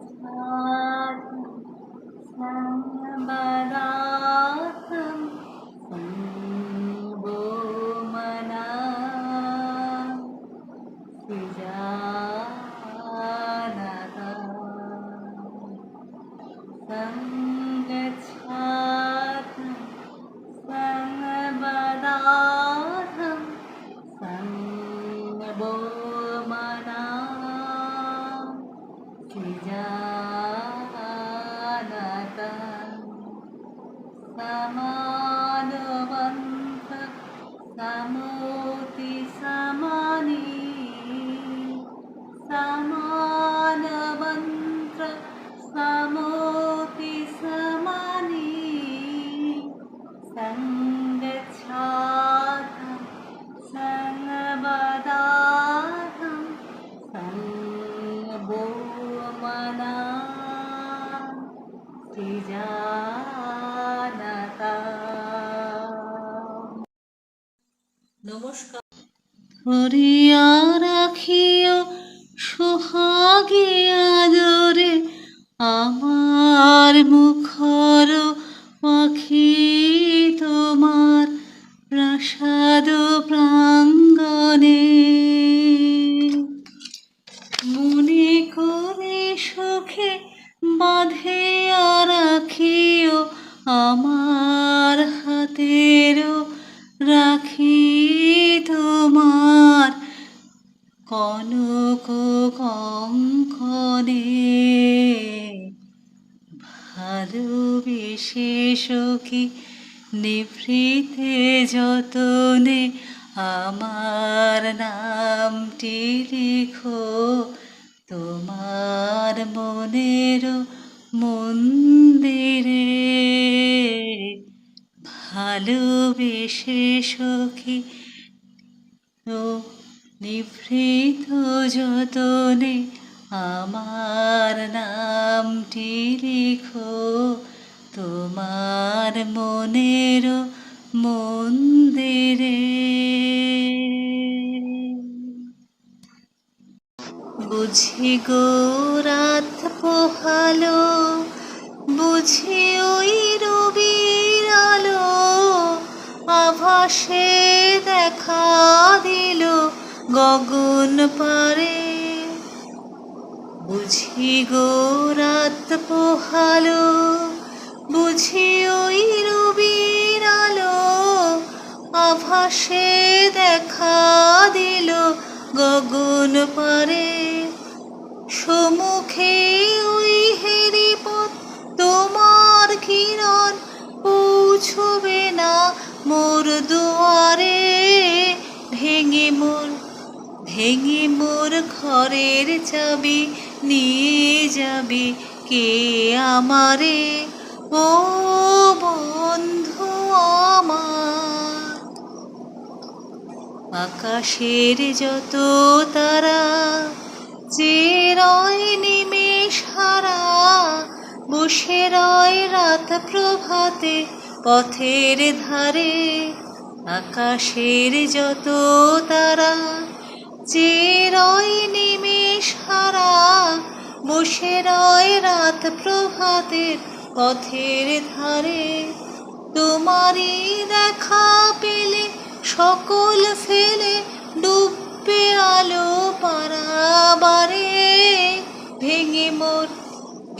सङ्गच्छादं सङ्गबलार्थं सङ्गो मना सुजानता सङ्गच्छादं सङ्गबलार्थं सङ्गो मना सुजानता समानवन्त समोति समानि समानवन्त समोति समानि सङ्गच्छादं सङ्गबलार्थं सङ्गो मना সৃজানতা। নমস্কার। ধরিয়া রাখিও সোহাগে আদরে আমার মুখর পাখি তোমার প্রাসাদ প্রাঙ্গণে মনে করে সুখে বাঁধিয়া রাখিও আমার হাতেরও রাখি তোমার কনক কঙ্কণে ভালোবেসে সখী নিভৃতে যতনে আমার নামটি লিখো তোমার মনের মন্দিরে ভালোবেসে সখী ও নিভৃত যতনে আমার নামটি লিখো তোমার মনের মন্দিরে। বুঝি গো রাত পোহালো বুঝি ওই রবির আলো আভাসে দেখা দিল গগন পারে। বুঝি গো রাত পোহালো বুঝি ওই রবির আলো আভাসে দেখা দিল গগন পারে। সম্মুখে ওই হেরিপথ তোমার কিরণ পৌঁছবে না মোর দুয়ারে। ভেঙে মোর ঘরের চাবি নিয়ে যাবি কে আমারে ও বন্ধু আমার। আকাশের যত তারা যে রয় নিমেষ হারা বসে রয় রাত প্রভাতে পথের ধারে। আকাশের যত তারা যে রয় নিমেষ হারা বসে রয় রাত প্রভাতের পথের ধারে। তোমারই দেখা পেলে সকল ফেলে ডুববে আলো পারাবারে।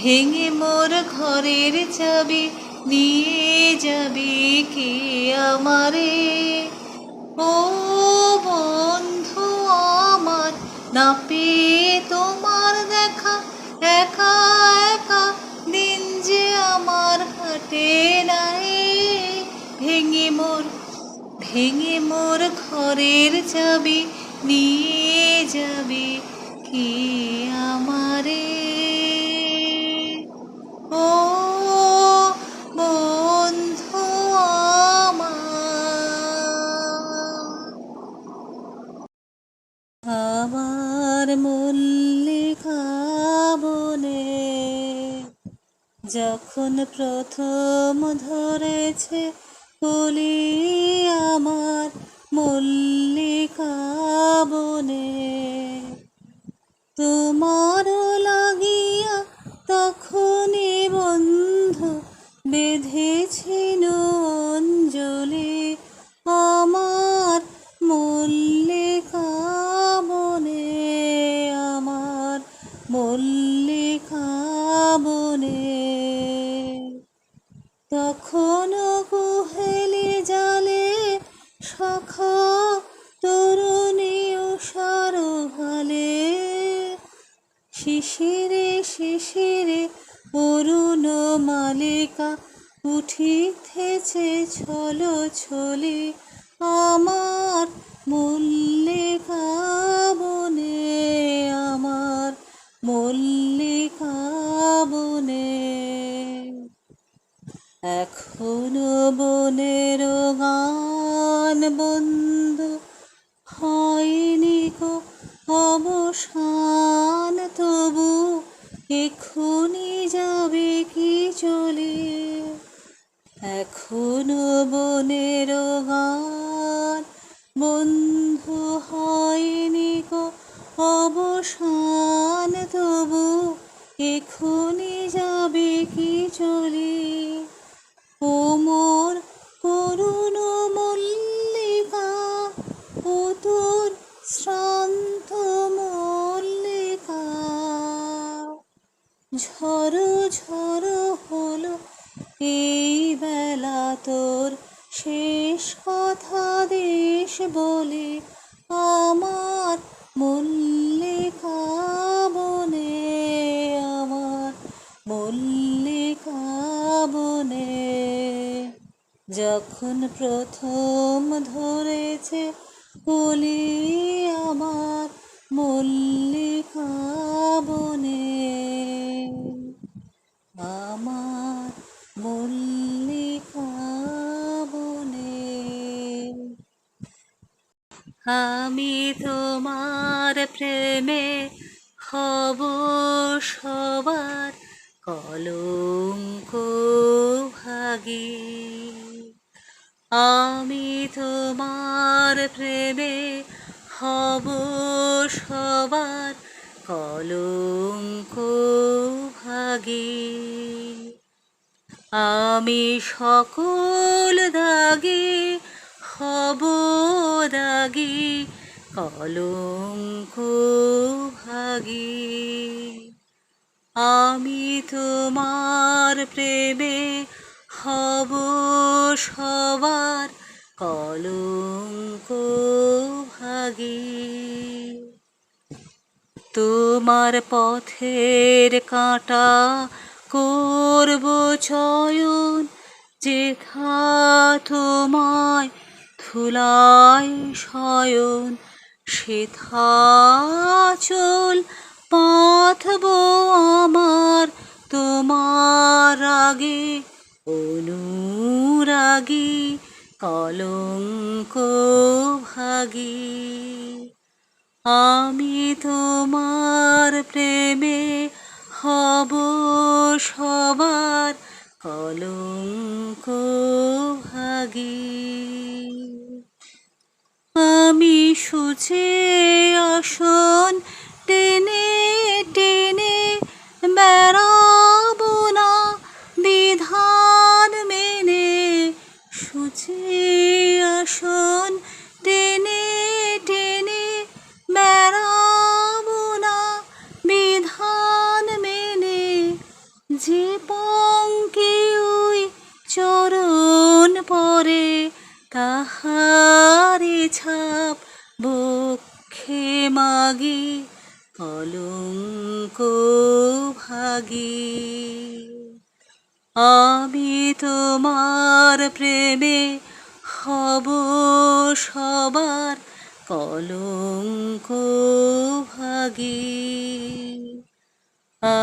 ভেঙে মোর ঘরের চাবি নিয়ে যাবি কে আমারে ও বন্ধু আমার। না পেয়ে তোমার দেখা একা একা দিন যে আমার হাটে নাই। ভেঙে মোর ঘরের চাবি নিয়ে যাবি কে আমারে ও বন্ধু আমার মল্লিকা বনে যখন প্রথম ধরেছে কলি আমার মল্লিকা বনে তোমারও লাগিয়া তখনই বন্ধু বেঁধেছিল অঞ্জলি আমার মল্লিকা বনে, আমার মল্লিকা বনে। তখনও কুহেলি জালে সখা তরুণী উষার ভালে, শিশিরে শিশিরে অরুণ মালিকা উঠিতেছে ছলো ছলি আমার মল্লিকা বনে, আমার মল্লিকা বনে। এখনো বনের গান বন্ধু হয়নি কো অবসান, তবু এক্ষুনি যাবে কি চলে। এখনো বনের গান বন্ধু হয়নি কো অবসান, তবু এক্ষুনি যাবে কি চলে। ও মোর করুণ মল্লিকা, ও তোর শ্রান্ত মল্লিকা, ঝড়ো ঝড়ো হলো এই বেলা তোর শেষ কথা দেশ বলে আমার মল্লিকা বনে, আমার মল্লিকা বনে। যখন প্রথম ধরেছে কলি আমার মল্লিকা বনে, আমার মল্লিকা বনে। আমি তোমার প্রেমে হব সবার কলঙ্ক ভাগী, আমি তোমার প্রেমে হব সবার কলঙ্ক ভাগী। আমি সকল দাগে হব দাগী কলঙ্ক ভাগী, আমি তোমার প্রেমে হব সবার কলঙ্ক ভাগী। তোমার পথের কাঁটা করব চয়ন, যেথা তোমায় ধুলায় শয়ন, সেথা চল পাথব আমার তোমার আগে অনুরাগী কলঙ্ক ভাগী। আমি তোমার প্রেমে হব সবার কলঙ্ক ভাগী। আমি সুচে আসন টেনে টেনে বেড়াবো না বিধান মেনে, সুচে আসন টেনে টেনে বেড়াবো না বিধান মেনে, যে পঙ্কে ওই চরণ পরে তাহারে ছাপ বক্ষে মাগি কলঙ্ক ভাগী। আমি তোমার প্রেমে হব সবার কলঙ্ক ভাগী,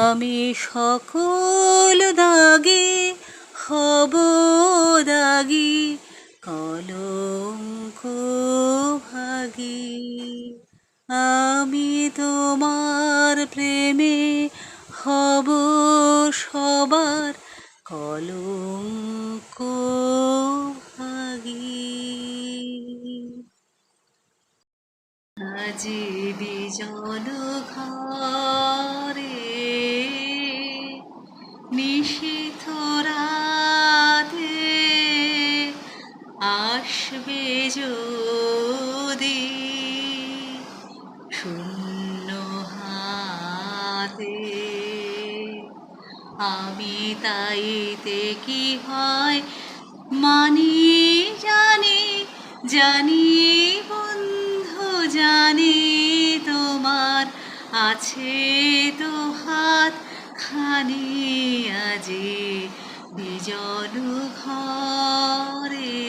আমি সকল দাগে হব দাগী কলঙ্ক ভাগী। আমি তোমার প্রেমে হব সবার কলঙ্ক ভাগী। আজি বিজন ঘর যদি শূন্য হাতে আমি তাইতে কি হয় মানি জানি জানি বন্ধু জানি তোমার আছে তো হাত খানি আজি বিজল ঘরে